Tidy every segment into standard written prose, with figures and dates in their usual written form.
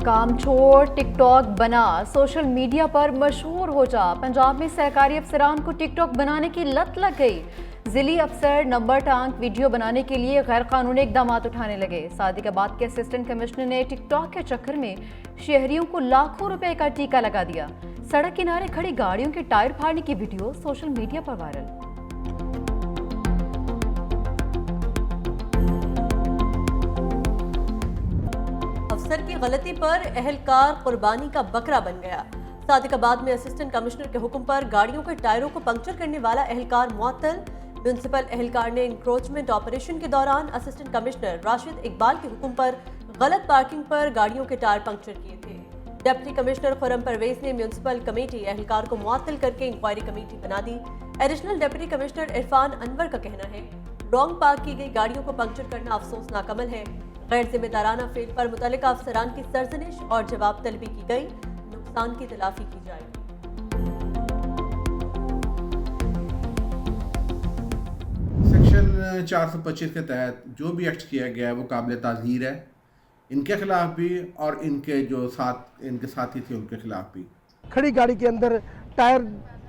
काम छोड़ टिकटॉक बना, सोशल मीडिया पर मशहूर हो जा। पंजाब में सरकारी अफसरान को टिकटॉक बनाने की लत लग गई। जिली अफसर नंबर टांग वीडियो बनाने के लिए गैर कानूनी इकदाम उठाने लगे। सादिकाबाद के असिस्टेंट कमिश्नर ने टिकटॉक के चक्कर में शहरियों को लाखों रुपए का टीका लगा दिया। सड़क किनारे खड़ी गाड़ियों के टायर फाड़ने की वीडियो सोशल मीडिया पर वायरल। अफसर की गलती पर एहलकार कुर्बानी का बकरा बन गया। सादिकाबाद में असिस्टेंट कमिश्नर के हुक्म पर गाड़ियों के टायरों को पंक्चर करने वाला एहलकार मुअत्तल। म्यूनिसिपल एहलकार ने इंक्रोचमेंट ऑपरेशन के दौरान असिस्टेंट कमिश्नर राशिद इकबाल के हुक्म पर गलत पार्किंग पर गाड़ियों के टायर पंक्चर किए थे। डिप्टी कमिश्नर खुरम परवेज ने म्यूनिसिपल कमेटी एहलकार को मुअत्तल करके इंक्वायरी कमेटी बना दी। Additional deputy commissioner Irfan Anwar का कहना है, रॉन्ग पार्क की गई गाड़ियों को पंक्चर करना अफसोसनाक अमल है। गैर जिम्मेदाराना फेल पर मुतल्लिका अफसरान की सरजनिश और जवाब तलबी की गई। नुकसान की तलाफी की जाएगी। सेक्शन 425 के तहत जो भी एक्ट किया गया है वो काबिल ताज़ीर है, इनके खिलाफ भी और इनके जो इनके साथी थे उनके खिलाफ भी। खड़ी गाड़ी के अंदर टायर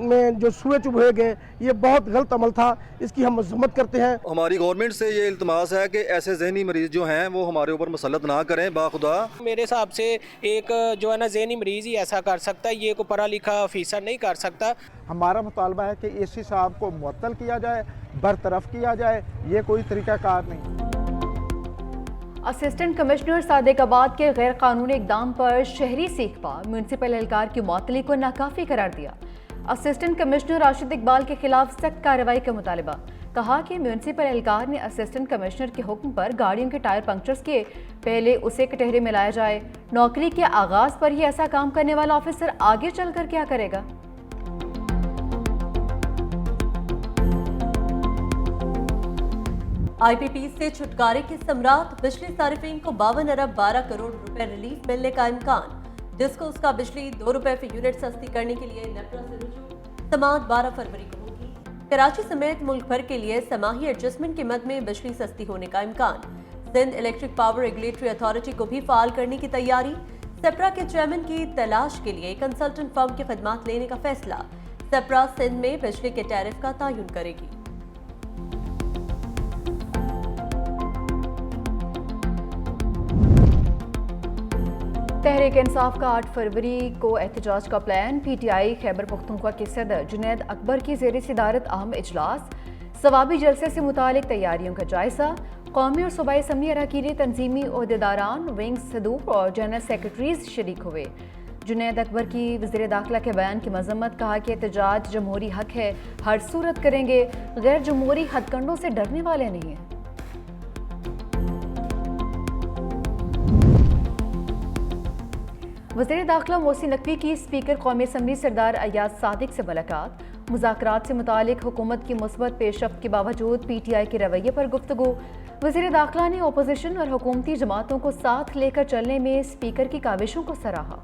में जो सुए चुभे गए, ये बहुत गलत अमल था, इसकी हम मजम्मत करते हैं। हमारी गवर्नमेंट से ये इल्तमास है कि ऐसे जहनी मरीज जो हैं वो हमारे ऊपर मुसल्लत ना करें। बाखुदा मेरे हिसाब से एक जो है ना जहनी मरीज ही ऐसा कर सकता है, ये को पढ़ा लिखा ऑफिसर नहीं कर सकता। हमारा मुतालबा है कि एसी साहब को मुअत्तल किया जाए, बरतरफ किया जाए, ये कोई तरीकाकार नहीं। असिस्टेंट कमिश्नर सादिकाबाद के गैर कानूनी इकदाम पर शहरी सीखपा म्यूनिसिपल एहलकार की मुअत्तली को नाकाफी करार दिया। असिस्टेंट कमिश्नर राशिद इकबाल के खिलाफ सख्त कार्रवाई का मुतालबा। कहा कि म्यूनिसिपल एहलकार ने असिस्टेंट कमिश्नर के हुक्म पर गाड़ियों के टायर पंक्चर्स किए, पहले उसे कटहरे में लाया जाए। नौकरी के आगाज पर ही ऐसा काम करने वाला ऑफिसर आगे चलकर क्या करेगा? IPP से छुटकारे के सम्राट, बिजली सारिफीन को 52 अरब 12 करोड़ रुपए रिलीफ मिलने का इम्कान। जिसको उसका बिजली 2 रुपए फी यूनिट सस्ती करने के लिए नेपरा से रुजू। समाअत 12 फरवरी को होगी। कराची समेत मुल्क भर के लिए समाही एडजस्टमेंट की मद में बिजली सस्ती होने का इम्कान। Sindh electric power regulatory authority को भी फाल करने की तैयारी। सेप्रा के चेयरमैन की तलाश के लिए कंसल्टेंट फर्म की खिदमात लेने का फैसला। सेप्रा सिंध में बिजली के टैरिफ का तयन करेगी। तहरीक इंसाफ का 8 फरवरी को एहतजाज का प्लान। PTI खैबर पख्तूनख्वा के सदर जुनैद अकबर की ज़ेर सदारत अहम इजलास। सवाबी जलसे से मुतालिक तैयारियों का जायजा। कौमी और सूबाई असम्बली अरकान तंजीमी ओहदेदारान, विंग्स सदूर और जनरल सेक्रेटरीज शरीक हुए। जुनैद अकबर की वज़ीर दाखिला के बयान की मजम्मत। कहा कि एहतजाज जमहूरी हक है, हर सूरत करेंगे, गैर जमहूरी हथकंडों से डरने वाले नहीं हैं। वज़ीर दाखिला मोहसिन नकवी की स्पीकर कौमी असम्बली सरदार अयाज सादिक से मुलाकात। मुज़ाकरात से मुतालिक हुकूमत की मुस्बत पेशरफ्त के बावजूद PTI के रवैये पर गुफ्तगू। वज़ीर दाखिला ने अपोजिशन और हुकूमती जमातों को साथ लेकर चलने में स्पीकर की काविशों को सराहा।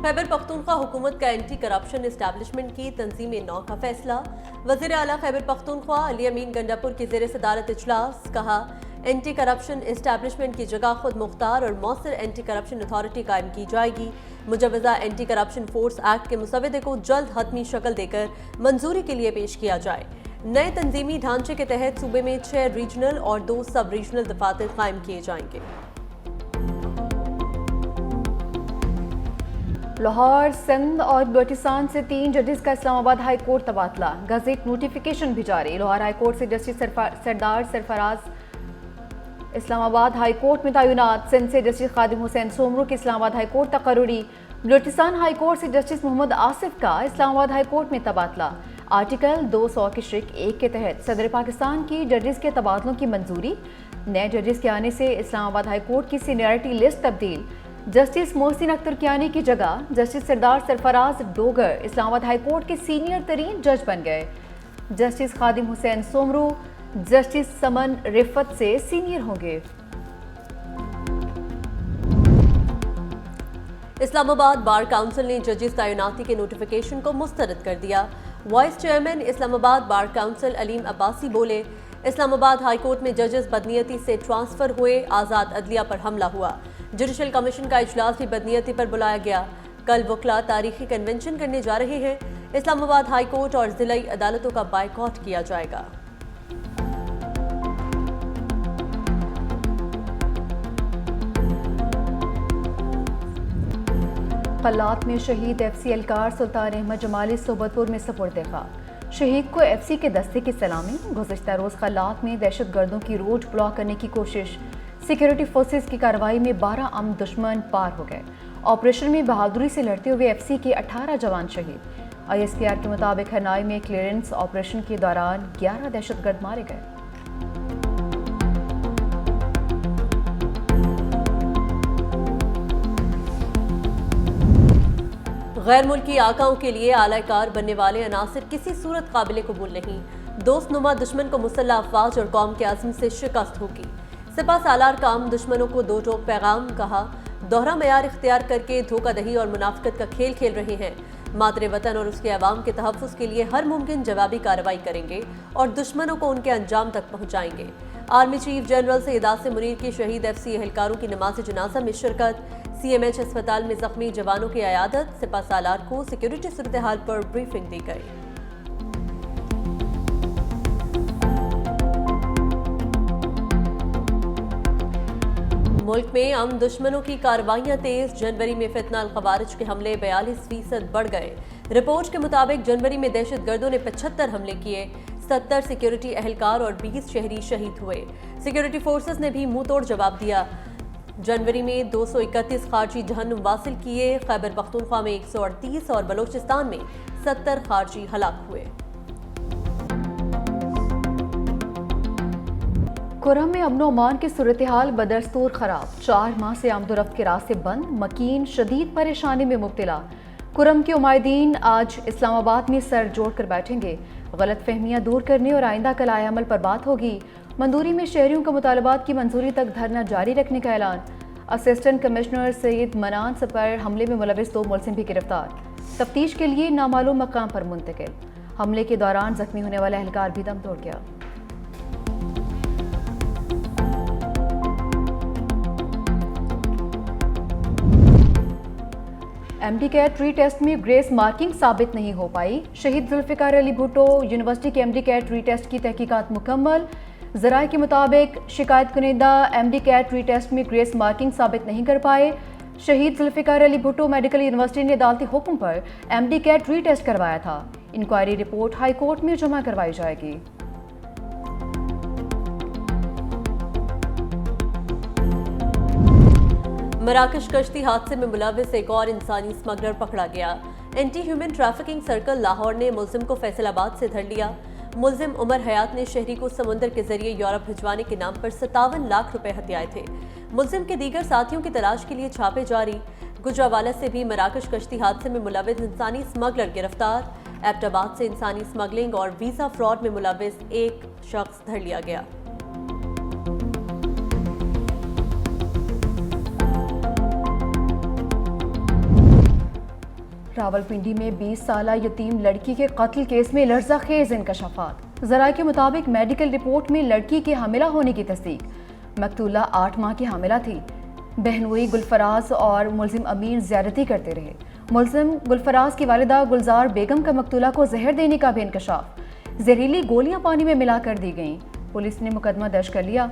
खैबर पख्तूनख्वा हुकूमत का एंटी करप्शन एस्टैब्लिशमेंट की तंजीम नौ का फैसला। वज़ीर आला खैबर पख्तूनख्वा अली अमीन गंडापुर की ज़ेर सदारत इजलास। कहा, एंटी करप्शन एस्टैब्लिशमेंट की जगह खुद मुख्तार और मौसर एंटी करप्शन अथॉरिटी कायम की जाएगी। मुजवज़ा एंटी करप्शन फोर्स एक्ट के मुसवदे को जल्द हतमी शक्ल देकर मंजूरी के लिए पेश किया जाए। नए तंजीमी ढांचे के तहत सूबे में 6 रीजनल और 2 सब रीजनल दफातर कायम किए जाएंगे। लाहौर, सिंध और बलूचिस्तान से 3 जजेस का इस्लामाबाद हाई कोर्ट तबादला। गजट नोटिफिकेशन भी जारी। लाहौर हाई कोर्ट से Justice Sardar Sarfaraz Islamabad High Court में तैनात। सिंध से जस्टिस खादिम हुसैन सोमरू की इस्लामाबाद हाई कोर्ट तकर्रुरी। बलूचिस्तान हाई कोर्ट से जस्टिस मोहम्मद आसिफ का इस्लामाबाद हाई कोर्ट में तबादला। आर्टिकल 200 के श्रिक 1 के तहत सदर पाकिस्तान की जजेस के तबादलों की मंजूरी। नए जजेस के आने से इस्लामाबाद हाई कोर्ट की सीनियरिटी लिस्ट तब्दील। जस्टिस मोहसिन अख्तर कियानी की जगह justice Sardar Sarfaraz Dogar Islamabad High court के सीनियर तरीन जज बन गए। जस्टिस खादिम हुसैन सोमरू जस्टिस समन रिफत से सीनियर होंगे। इस्लामाबाद बार काउंसिल ने जजेस तैनाती के नोटिफिकेशन को मुस्तरद कर दिया। Vice chairman Islamabad bar council Aleem Abbasi बोले, इस्लामाबाद हाई कोर्ट में जजेस बदनीयती से ट्रांसफर हुए, आज़ाद अदलिया पर हमला हुआ। जुडिशल कमीशन का इजलास भी बदनीयती पर बुलाया गया। कल वकला तारीखी कन्वेंशन करने जा रहे हैं। इस्लामाबाद हाई कोर्ट और जिलाई अदालतों का बायकॉट किया जाएगा। कल्लात में शहीद FC एहलकार सुल्तान अहमद जमाली सोबतपुर में सपुर्द खाक। शहीद को FC के दस्ते की सलामी। गुज़िश्ता रोज़ कल्लात में दहशत गर्दों की रोड ब्लॉक करने की कोशिश। सिक्योरिटी फोर्सेस की कार्रवाई में 12 अमन दुश्मन पार हो गए। ऑपरेशन में बहादुरी से लड़ते हुए FC के 18 जवान शहीद। ISPR के मुताबिक हनाई में क्लियरेंस ऑपरेशन के दौरान 11 दहशतगर्द मारे गए। गैर मुल्की आकाओं के लिए आलाकार बनने वाले अनासिर किसी सूरत काबिल कबूल नहीं। दोस्तनुमा दुश्मन को मुसल्लह अफवाज और कौम के आज़म से शिकस्त होगी। सिपा सालार काम दुश्मनों को दो टोक पैगाम कहा। दोहरा मयार इख्तियार करके धोखाधड़ी और मुनाफिकत का खेल खेल रहे हैं। मातरे वतन और उसके अवाम के तहफ़्फ़ुज़ के लिए हर मुमकिन जवाबी कार्रवाई करेंगे और दुश्मनों को उनके अंजाम तक पहुँचाएंगे। Army chief general Syed Asim Munir की शहीद FC एहलकारों की नमाज जनाजा में शिरकत। CMH अस्पताल में जख्मी जवानों की अयादत। सिपा सालार को सिक्योरिटी सूरत हाल पर ब्रीफिंग दी गई। मुल्क में अमन दुश्मनों की कार्रवाइयां तेज। जनवरी में फितना अल खवारिज के हमले 42% बढ़ गए। रिपोर्ट के मुताबिक जनवरी में दहशत गर्दों ने 75 हमले किए। 70 सिक्योरिटी एहलकार और 20 शहरी शहीद हुए। सिक्योरिटी फोर्सेस ने भी मुंह तोड़ जवाब दिया। जनवरी में 231 खारजी जहन्नुम वासिल किए। खैबर पख्तूनख्वा में 138 और बलोचिस्तान में 70 खारजी हलाक हुए। कुरम में अमन अमान की सूरत हाल बदस्तूर खराब। 4 माह से आमदोरफ्त के रास्ते बंद। मकीन शदीद परेशानी में मुब्तला। कुरम के उमायदीन आज इस्लामाबाद में सर जोड़कर बैठेंगे। गलत फहमियाँ दूर करने और आइंदा कलाए अमल पर बात होगी। मंदूरी में शहरियों के मुतालबात की मंजूरी तक धरना जारी रखने का ऐलान। असिस्टेंट कमिश्नर सईद मनान पर हमले में मुलविस 2 मुलजिम भी गिरफ्तार। तफ्तीश के लिए नामालूम मकाम पर मुंतकिल। हमले के दौरान जख्मी होने वाला एहलकार भी दम तोड़ गया। MD कैट री टेस्ट में ग्रेस मार्किंग साबित नहीं हो पाई। शहीद जुल्फिकार अली भुट्टो यूनिवर्सिटी के MD कैट री टेस्ट की तहकीकात मुकम्मल। ज़राए के मुताबिक शिकायत कुनिंदा MD कैट री टेस्ट में ग्रेस मार्किंग साबित नहीं कर पाए। शहीद जुल्फिकार अली भुट्टो मेडिकल यूनिवर्सिटी ने अदालती हुक्म पर MD कैट री टेस्ट करवाया था। इंक्वायरी रिपोर्ट हाई कोर्ट में जमा करवाई जाएगी। मराकश कश्ती हादसे में मुलविस एक और इंसानी स्मगलर पकड़ा गया। Anti human trafficking circle Lahore ने मुलजिम को फैसलाबाद से धर लिया। मुलजिम उमर हयात ने शहरी को समुद्र के जरिए यूरोप भिजवाने के नाम पर 57 लाख रुपए हथियाए थे। मुलजिम के दीगर साथियों की तलाश के लिए छापे जारी। गुजरावाला से भी मराकश कश्ती हादसे में मुलविस इंसानी स्मगलर गिरफ्तार। एबटाबाद से इंसानी स्मगलिंग और वीजा फ्रॉड में मुलविस एक शख्स धर लिया गया। रावलपिंडी में 20 साला यतीम लड़की के कत्ल केस में लर्ज़ाखेज़ इंकशाफात। ज़राए के मुताबिक मेडिकल रिपोर्ट में लड़की के हामिला होने की तस्दीक। मकतूला 8 माह की हामिला थी। बहनोई गुलफराज और मुलजिम अमीर ज़्यादती करते रहे। मुलजिम गुलफराज की वालिदा गुलजार बेगम का मकतूला को जहर देने का भी इंकशाफ। जहरीली गोलियां पानी में मिला कर दी गईं। पुलिस ने मुकदमा दर्ज कर लिया।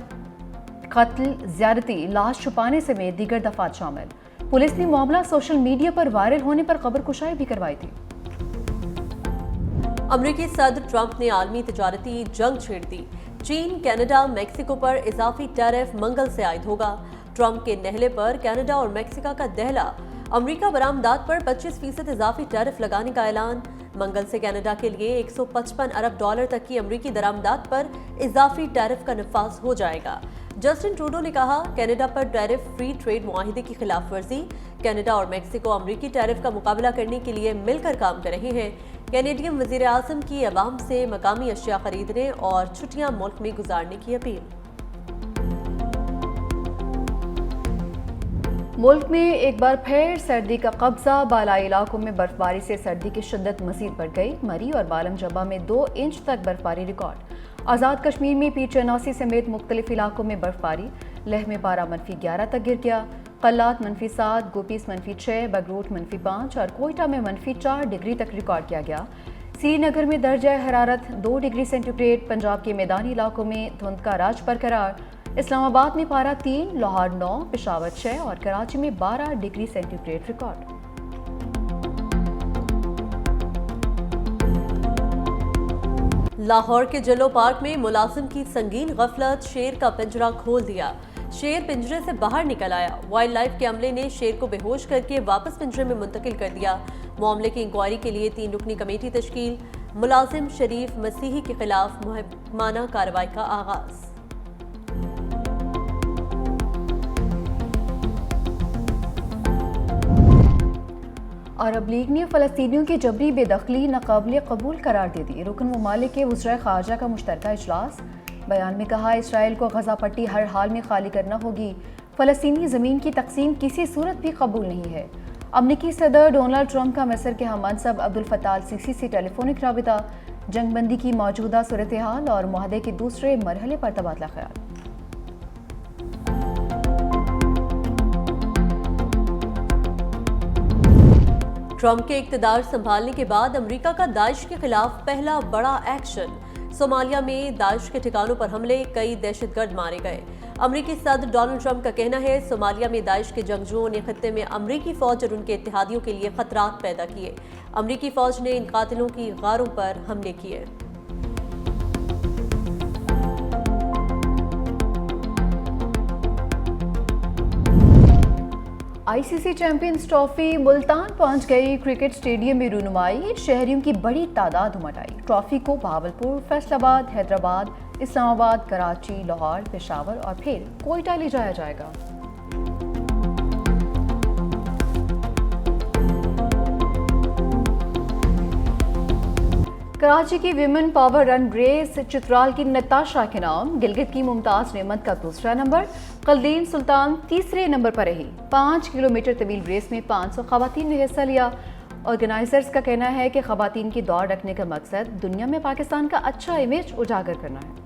कत्ल, ज़्यादती, लाश छुपाने समेत दीगर दफात शामिल। पुलिस ने मामला सोशल मीडिया पर वायरल होने पर खबर कुशाई भी करवाई थी। अमेरिकी सदर ट्रंप ने आलमी तिजारती जंग छेड़ दी। चीन, कनाडा, मैक्सिको पर इजाफी टैरिफ मंगल से आयद होगा। ट्रंप के नहले पर कनाडा और मैक्सिको का दहला। अमेरिका बरामदात पर 25% इजाफी टैरिफ लगाने का ऐलान। मंगल से कनाडा के लिए $155 अरब तक की अमेरिकी दरामदात पर इजाफी टैरिफ का नफाज हो जाएगा। जस्टिन ट्रूडो ने कहा, कनाडा पर टैरिफ फ्री ट्रेड मुआहिदे की खिलाफ वर्जी। कनाडा और मैक्सिको अमेरिकी टैरिफ का मुकाबला करने के लिए मिलकर काम कर रहे हैं। कैनेडियन वजीर आज़म की अवाम से मकामी अशिया खरीदने और छुट्टियां मुल्क में गुजारने की अपील। मुल्क में एक बार फिर सर्दी का कब्जा, बालाई इलाकों में बर्फबारी से सर्दी की शिद्दत मजीद बढ़ गई। मरी और बालम जबा में 2 इंच तक बर्फबारी रिकॉर्ड। आज़ाद कश्मीर में पीर-चनासी समेत मुख्तलिफ इलाकों में बर्फबारी। लेह में पारा -11 तक गिर गया। कल्लात -7, गोपीस -6, बगरूट -5 और कोयटा में -4 डिग्री तक रिकॉर्ड किया गया। श्रीनगर में दर्जा हरारत 2 डिग्री सेंटीग्रेड। पंजाब के मैदानी इलाकों में धुंध का राज बरकरार। इस्लामाबाद में पारा 3, लाहौर 9, पेशावर 6 और कराची में 12 डिग्री सेंटीग्रेड रिकॉर्ड। लाहौर के जलो पार्क में मुलाजिम की संगीन गफलत, शेर का पिंजरा खोल दिया। शेर पिंजरे से बाहर निकल आया। वाइल्ड लाइफ के अमले ने शेर को बेहोश करके वापस पिंजरे में मुंतकिल कर दिया। मामले की इंक्वायरी के लिए 3 रुकनी कमेटी तश्कील। मुलाजिम शरीफ मसीही के खिलाफ मुहक्माना कार्रवाई का आगाज। अरब लीग ने फ़लस्तीनियों की जबरी बेदखली नाकाबिल कबूल करार दे दी। रुकन ममालिक के वज़ीर ख़ारजा का मुश्तरका इजलास। बयान में कहा, इसराइल को गज़ा पट्टी हर हाल में खाली करना होगी। फ़लस्तीनी ज़मीन की तकसीम किसी सूरत भी कबूल नहीं है। अमरीकी सदर डोनाल्ड ट्रंप का मिस्र के हममनसब अब्दुल फत्ताह अल-सीसी से टेलीफोनिक राबिता। जंगबंदी की मौजूदा सूरत हाल और मुआहदे के दूसरे मरहले पर तबादला ख्याल। ट्रंप के इक़्तिदार संभालने के बाद अमेरिका का दाइश के खिलाफ पहला बड़ा एक्शन। सोमालिया में दाइश के ठिकानों पर हमले, कई दहशतगर्द मारे गए। अमेरिकी सदर डोनाल्ड ट्रंप का कहना है, सोमालिया में दाइश के जंगजुओं ने खत्ते में अमेरिकी फौज और उनके इत्तेहादियों के लिए खतरात पैदा किए। अमेरिकी फौज ने इन कातिलों की गारों पर हमले किए। आईसीसी चैंपियंस ट्रॉफी मुल्तान पहुंच गई। क्रिकेट स्टेडियम में रूनुमाई, शहरियों की बड़ी तादाद उमड़ आई। ट्रॉफी को बहावलपुर, फैसलाबाद, हैदराबाद, इस्लामाबाद, कराची, लाहौर, पेशावर और फिर कोयटा ले जाया जाएगा। कराची की women power run race Chitral की नताशा के नाम, गिलगित की मुमताज नेमत का दूसरा नंबर, कलदीन सुल्तान तीसरे नंबर पर रही। 5 किलोमीटर तवील रेस में 500 खवातीन ने हिस्सा लिया। ऑर्गेनाइजर्स का कहना है कि खवातीन की दौड़ रखने का मकसद दुनिया में पाकिस्तान का अच्छा इमेज उजागर करना है।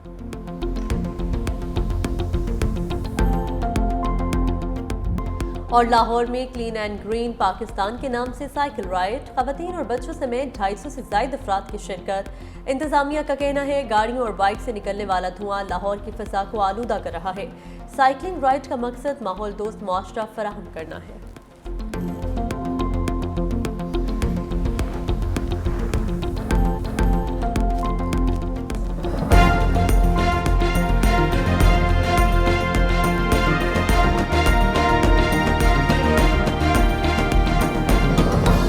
और लाहौर में क्लीन एंड ग्रीन पाकिस्तान के नाम से साइकिल राइड, खवातीन और बच्चों समेत 250 से ज्यादा अफराद की शिरकत। इंतजामिया का कहना है, गाड़ियों और बाइक से निकलने वाला धुआं लाहौर की फिजा को आलूदा कर रहा है। साइकिलिंग राइड का मकसद माहौल दोस्त मुआशरा फराहम करना है।